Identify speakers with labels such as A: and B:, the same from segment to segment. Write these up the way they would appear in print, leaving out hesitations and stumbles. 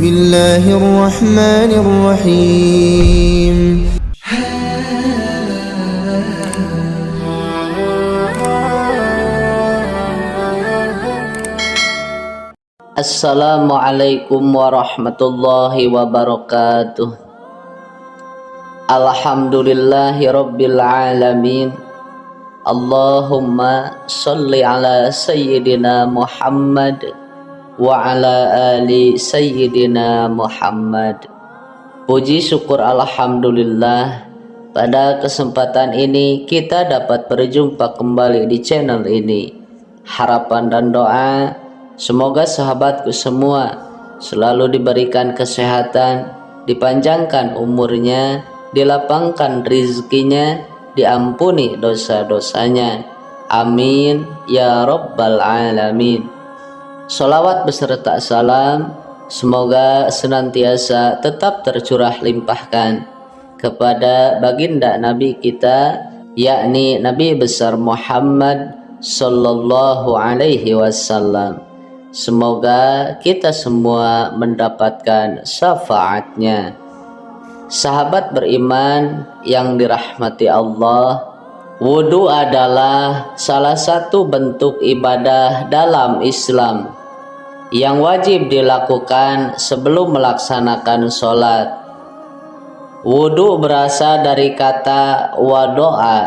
A: الله الرحمن الرحيم.
B: Assalamualaikum warahmatullahi wabarakatuh. Alhamdulillahi rabbil alamin. Allahumma salli ala sayyidina Muhammad wa ala ali sayyidina Muhammad. Puji syukur alhamdulillah, pada kesempatan ini kita dapat berjumpa kembali di channel ini. Harapan dan doa semoga sahabatku semua selalu diberikan kesehatan, dipanjangkan umurnya, dilapangkan rizkinya, diampuni dosa-dosanya. Amin ya rabbal alamin. Sholawat beserta salam semoga senantiasa tetap tercurah limpahkan kepada baginda Nabi kita, yakni Nabi besar Muhammad sallallahu alaihi wasallam. Semoga kita semua mendapatkan syafaatnya. Sahabat beriman yang dirahmati Allah, wudu adalah salah satu bentuk ibadah dalam Islam yang wajib dilakukan sebelum melaksanakan sholat. Wudu berasal dari kata wadoa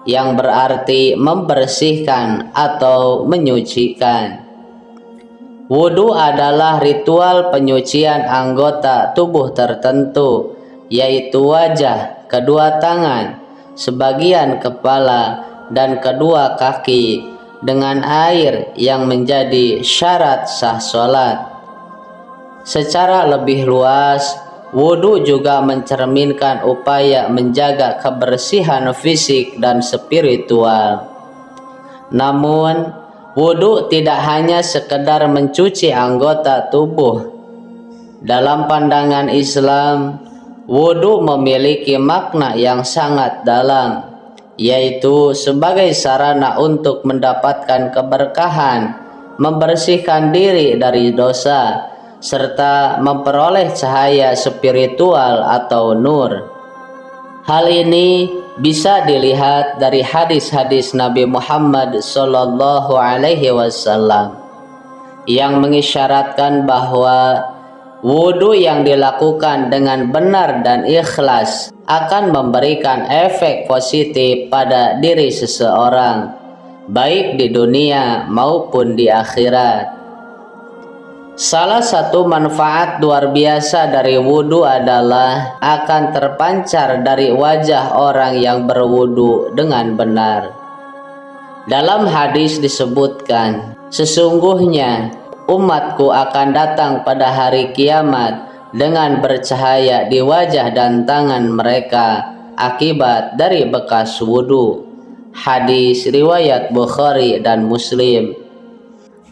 B: yang berarti membersihkan atau menyucikan. Wudu adalah ritual penyucian anggota tubuh tertentu, yaitu wajah, kedua tangan, sebagian kepala, dan kedua kaki dengan air yang menjadi syarat sah sholat. Secara lebih luas, wudu juga mencerminkan upaya menjaga kebersihan fisik dan spiritual. Namun, wudu tidak hanya sekedar mencuci anggota tubuh. Dalam pandangan Islam, wudu memiliki makna yang sangat dalam, yaitu sebagai sarana untuk mendapatkan keberkahan, membersihkan diri dari dosa, serta memperoleh cahaya spiritual atau nur. Hal ini bisa dilihat dari hadis-hadis Nabi Muhammad sallallahu alaihi wasallam yang mengisyaratkan bahwa wudu yang dilakukan dengan benar dan ikhlas akan memberikan efek positif pada diri seseorang, baik di dunia maupun di akhirat. Salah satu manfaat luar biasa dari wudu adalah akan terpancar dari wajah orang yang berwudu dengan benar. Dalam hadis disebutkan, sesungguhnya umatku akan datang pada hari kiamat dengan bercahaya di wajah dan tangan mereka akibat dari bekas wudu. Hadis riwayat Bukhari dan Muslim.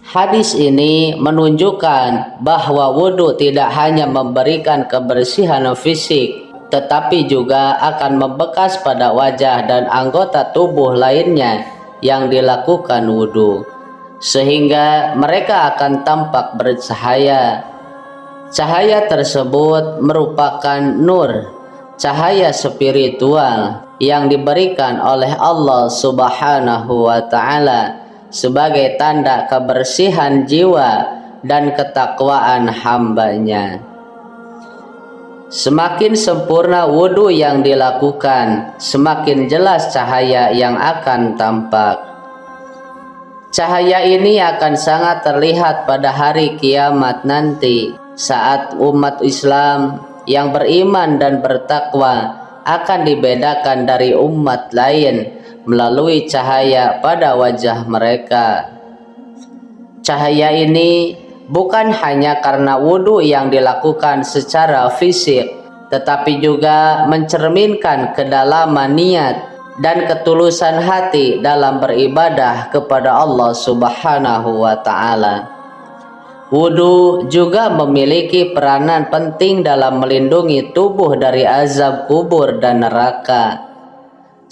B: Hadis ini menunjukkan bahwa wudu tidak hanya memberikan kebersihan fisik, tetapi juga akan membekas pada wajah dan anggota tubuh lainnya yang dilakukan wudu, sehingga mereka akan tampak bercahaya. Cahaya tersebut merupakan nur, cahaya spiritual yang diberikan oleh Allah Subhanahu wa Ta'ala sebagai tanda kebersihan jiwa dan ketakwaan hambanya. Semakin sempurna wudu yang dilakukan, semakin jelas cahaya yang akan tampak. Cahaya ini akan sangat terlihat pada hari kiamat nanti, saat umat Islam yang beriman dan bertakwa akan dibedakan dari umat lain melalui cahaya pada wajah mereka. Cahaya ini bukan hanya karena wudu yang dilakukan secara fisik, tetapi juga mencerminkan kedalaman niat dan ketulusan hati dalam beribadah kepada Allah Subhanahu wa Ta'ala. Wudu juga memiliki peranan penting dalam melindungi tubuh dari azab kubur dan neraka.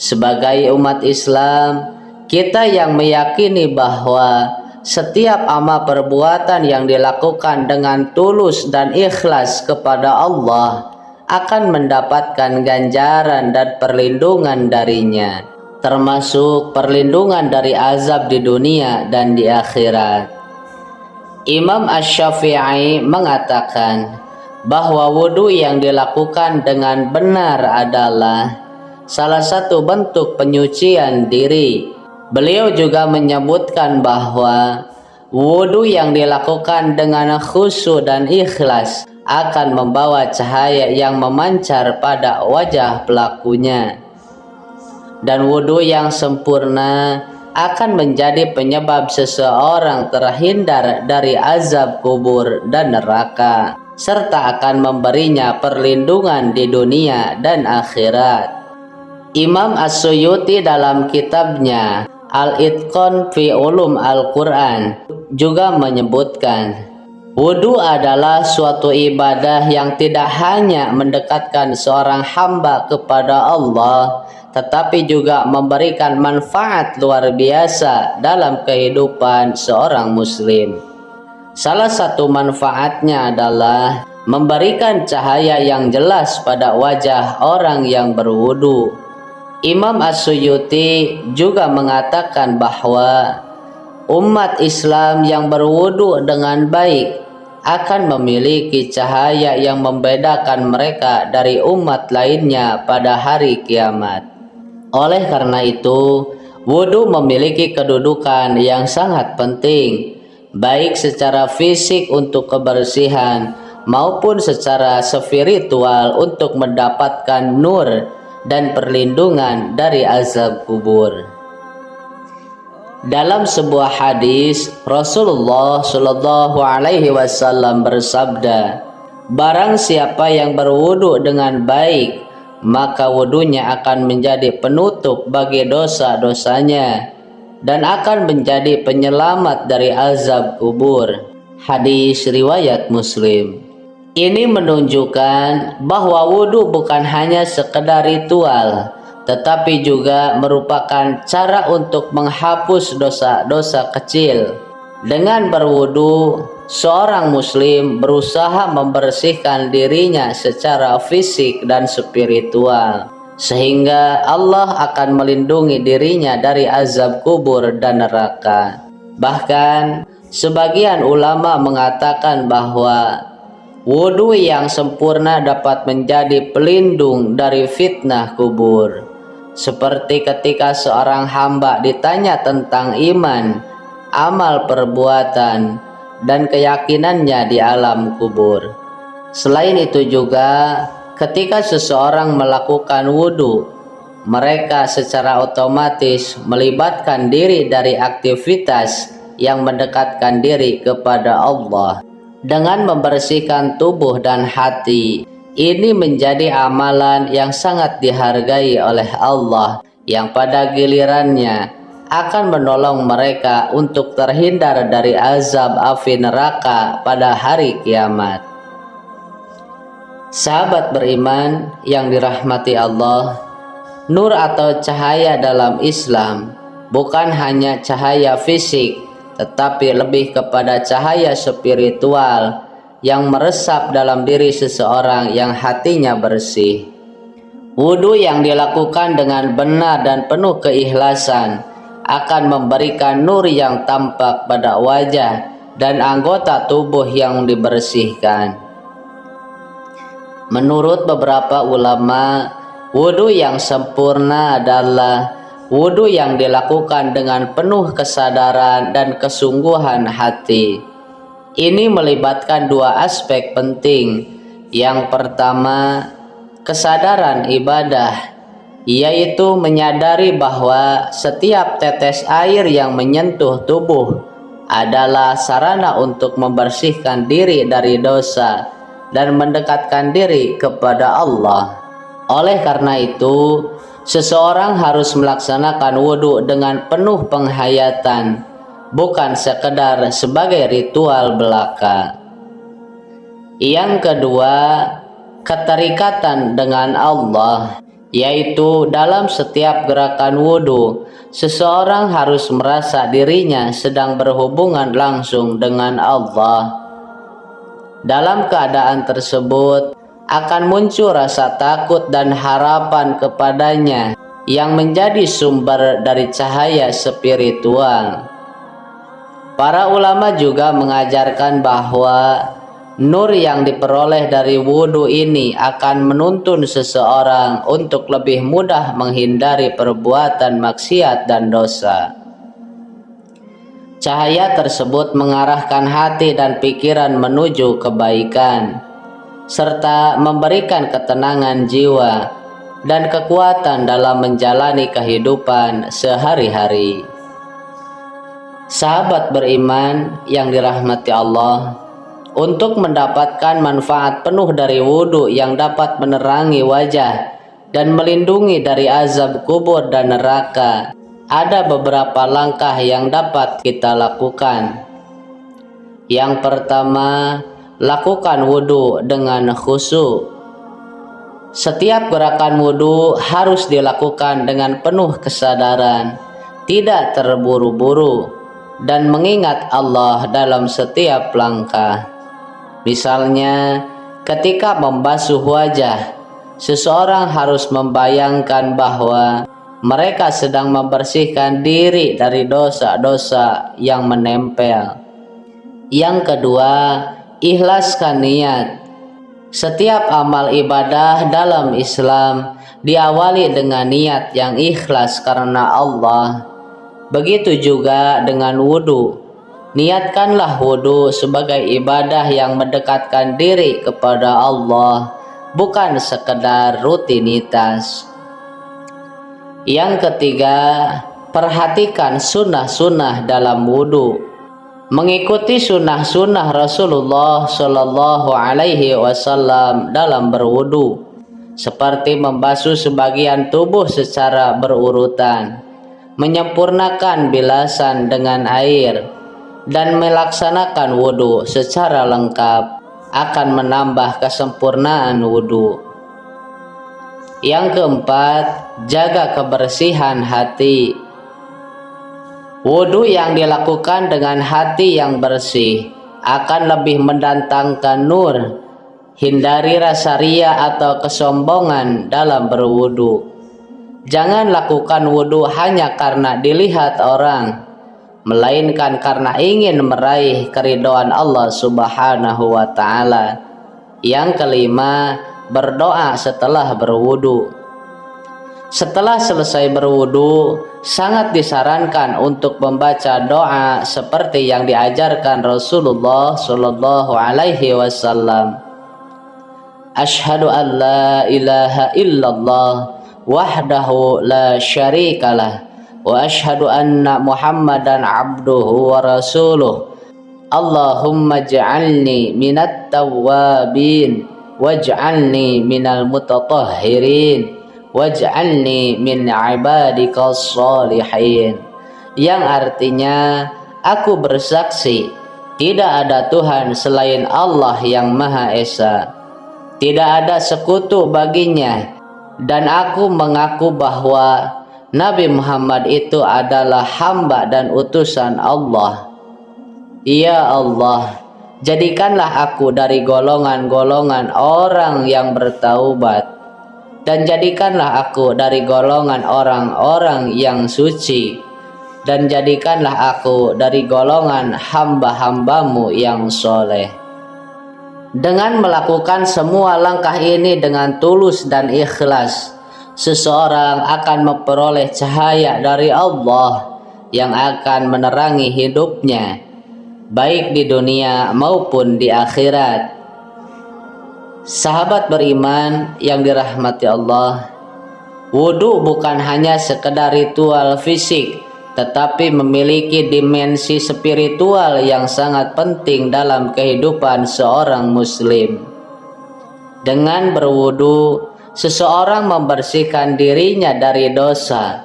B: Sebagai umat Islam, kita yang meyakini bahwa setiap amal perbuatan yang dilakukan dengan tulus dan ikhlas kepada Allah akan mendapatkan ganjaran dan perlindungan darinya, termasuk perlindungan dari azab di dunia dan di akhirat. Imam Asy-Syafi'i mengatakan bahwa wudhu yang dilakukan dengan benar adalah salah satu bentuk penyucian diri. Beliau juga menyebutkan bahwa wudhu yang dilakukan dengan khusyuk dan ikhlas akan membawa cahaya yang memancar pada wajah pelakunya. Dan wudhu yang sempurna akan menjadi penyebab seseorang terhindar dari azab kubur dan neraka, serta akan memberinya perlindungan di dunia dan akhirat. Imam As-Suyuti dalam kitabnya Al-Itqan fi Ulum Al-Quran juga menyebutkan, wudhu adalah suatu ibadah yang tidak hanya mendekatkan seorang hamba kepada Allah, tetapi juga memberikan manfaat luar biasa dalam kehidupan seorang muslim. Salah satu manfaatnya adalah memberikan cahaya yang jelas pada wajah orang yang berwudu. Imam As-Suyuti juga mengatakan bahwa umat Islam yang berwudu dengan baik akan memiliki cahaya yang membedakan mereka dari umat lainnya pada hari kiamat. Oleh karena itu, wudu memiliki kedudukan yang sangat penting, baik secara fisik untuk kebersihan maupun secara spiritual untuk mendapatkan nur dan perlindungan dari azab kubur. Dalam sebuah hadis, Rasulullah Shallallahu Alaihi Wasallam bersabda, barang siapa yang berwudu dengan baik, maka wudunya akan menjadi penutup bagi dosa-dosanya dan akan menjadi penyelamat dari azab kubur. Hadis riwayat Muslim. Ini menunjukkan bahwa wudu bukan hanya sekedar ritual, tetapi juga merupakan cara untuk menghapus dosa-dosa kecil. Dengan berwudu, seorang muslim berusaha membersihkan dirinya secara fisik dan spiritual, sehingga Allah akan melindungi dirinya dari azab kubur dan neraka. Bahkan, sebagian ulama mengatakan bahwa wudu yang sempurna dapat menjadi pelindung dari fitnah kubur. Seperti ketika seorang hamba ditanya tentang iman, amal perbuatan, dan keyakinannya di alam kubur. Selain itu juga, ketika seseorang melakukan wudu, mereka secara otomatis melibatkan diri dari aktivitas yang mendekatkan diri kepada Allah. Dengan membersihkan tubuh dan hati, ini menjadi amalan yang sangat dihargai oleh Allah, yang pada gilirannya akan menolong mereka untuk terhindar dari azab api neraka pada hari kiamat. Sahabat beriman yang dirahmati Allah, nur atau cahaya dalam Islam bukan hanya cahaya fisik, tetapi lebih kepada cahaya spiritual yang meresap dalam diri seseorang yang hatinya bersih. Wudu yang dilakukan dengan benar dan penuh keikhlasan akan memberikan nur yang tampak pada wajah dan anggota tubuh yang dibersihkan. Menurut beberapa ulama, wudu yang sempurna adalah wudu yang dilakukan dengan penuh kesadaran dan kesungguhan hati. Ini melibatkan dua aspek penting. Yang pertama, kesadaran ibadah, yaitu menyadari bahwa setiap tetes air yang menyentuh tubuh adalah sarana untuk membersihkan diri dari dosa dan mendekatkan diri kepada Allah. Oleh karena itu, seseorang harus melaksanakan wudhu dengan penuh penghayatan, bukan sekedar sebagai ritual belaka. Yang kedua, keterikatan dengan Allah, yaitu dalam setiap gerakan wudhu, seseorang harus merasa dirinya sedang berhubungan langsung dengan Allah. Dalam keadaan tersebut, akan muncul rasa takut dan harapan kepadanya yang menjadi sumber dari cahaya spiritual. Para ulama juga mengajarkan bahwa nur yang diperoleh dari wudhu ini akan menuntun seseorang untuk lebih mudah menghindari perbuatan maksiat dan dosa. Cahaya tersebut mengarahkan hati dan pikiran menuju kebaikan, serta memberikan ketenangan jiwa dan kekuatan dalam menjalani kehidupan sehari-hari. Sahabat beriman yang dirahmati Allah, untuk mendapatkan manfaat penuh dari wudhu yang dapat menerangi wajah dan melindungi dari azab kubur dan neraka, ada beberapa langkah yang dapat kita lakukan. Yang pertama, lakukan wudhu dengan khusyuk. Setiap gerakan wudhu harus dilakukan dengan penuh kesadaran, tidak terburu-buru, dan mengingat Allah dalam setiap langkah. Misalnya, ketika membasuh wajah, seseorang harus membayangkan bahwa mereka sedang membersihkan diri dari dosa-dosa yang menempel. Yang kedua, ikhlaskan niat. Setiap amal ibadah dalam Islam diawali dengan niat yang ikhlas karena Allah. Begitu juga dengan wudhu. Niatkanlah wudhu sebagai ibadah yang mendekatkan diri kepada Allah, bukan sekedar rutinitas. Yang ketiga, perhatikan sunnah-sunnah dalam wudhu. Mengikuti sunnah-sunnah Rasulullah Shallallahu Alaihi Wasallam dalam berwudhu, seperti membasuh sebagian tubuh secara berurutan, menyempurnakan bilasan dengan air, dan melaksanakan wudhu secara lengkap akan menambah kesempurnaan wudhu. Yang keempat, jaga kebersihan hati. Wudhu yang dilakukan dengan hati yang bersih akan lebih mendatangkan nur. Hindari rasa ria atau kesombongan dalam berwudhu. Jangan lakukan wudhu hanya karena dilihat orang, melainkan karena ingin meraih keridhaan Allah Subhanahu wa Ta'ala. Yang kelima, berdoa setelah berwudhu. Setelah selesai berwudhu, sangat disarankan untuk membaca doa seperti yang diajarkan Rasulullah Shallallahu Alaihi Wasallam. Asyhadu an la ilaha illallah wahdahu la syarikalah wa asyhadu anna Muhammadan abduhu wa rasuluh. Allahumma ja'alni minat tawwabin waj'alni minal mutatahhirin waj'alni min ibadikas sholihin. Yang artinya, aku bersaksi tidak ada Tuhan selain Allah yang Maha Esa, tidak ada sekutu baginya, dan aku mengaku bahwa Nabi Muhammad itu adalah hamba dan utusan Allah. Ya Allah, jadikanlah aku dari golongan-golongan orang yang bertaubat, dan jadikanlah aku dari golongan orang-orang yang suci, dan jadikanlah aku dari golongan hamba-hambamu yang soleh. Dengan melakukan semua langkah ini dengan tulus dan ikhlas, seseorang akan memperoleh cahaya dari Allah yang akan menerangi hidupnya, baik di dunia maupun di akhirat. Sahabat beriman yang dirahmati Allah, wudhu bukan hanya sekedar ritual fisik, tetapi memiliki dimensi spiritual yang sangat penting dalam kehidupan seorang muslim. Dengan berwudhu, seseorang membersihkan dirinya dari dosa,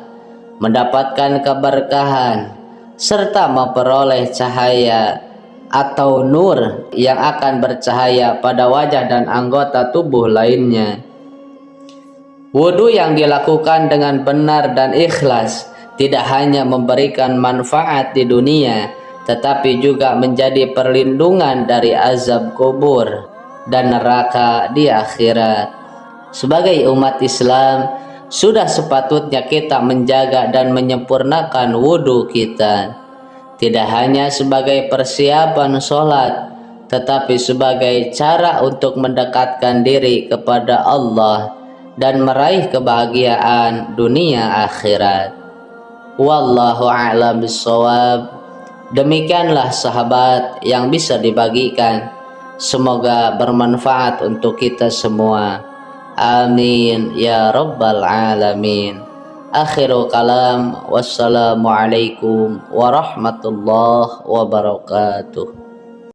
B: mendapatkan keberkahan, serta memperoleh cahaya atau nur yang akan bercahaya pada wajah dan anggota tubuh lainnya. Wudu yang dilakukan dengan benar dan ikhlas tidak hanya memberikan manfaat di dunia, tetapi juga menjadi perlindungan dari azab kubur dan neraka di akhirat. Sebagai umat Islam, sudah sepatutnya kita menjaga dan menyempurnakan wudu kita, tidak hanya sebagai persiapan sholat, tetapi sebagai cara untuk mendekatkan diri kepada Allah dan meraih kebahagiaan dunia akhirat. Wallahu a'lam bishawab. Demikianlah sahabat yang bisa dibagikan. Semoga bermanfaat untuk kita semua. Amin ya rabbal alamin. Akhirul kalam. Wassalamualaikum warahmatullahi wabarakatuh.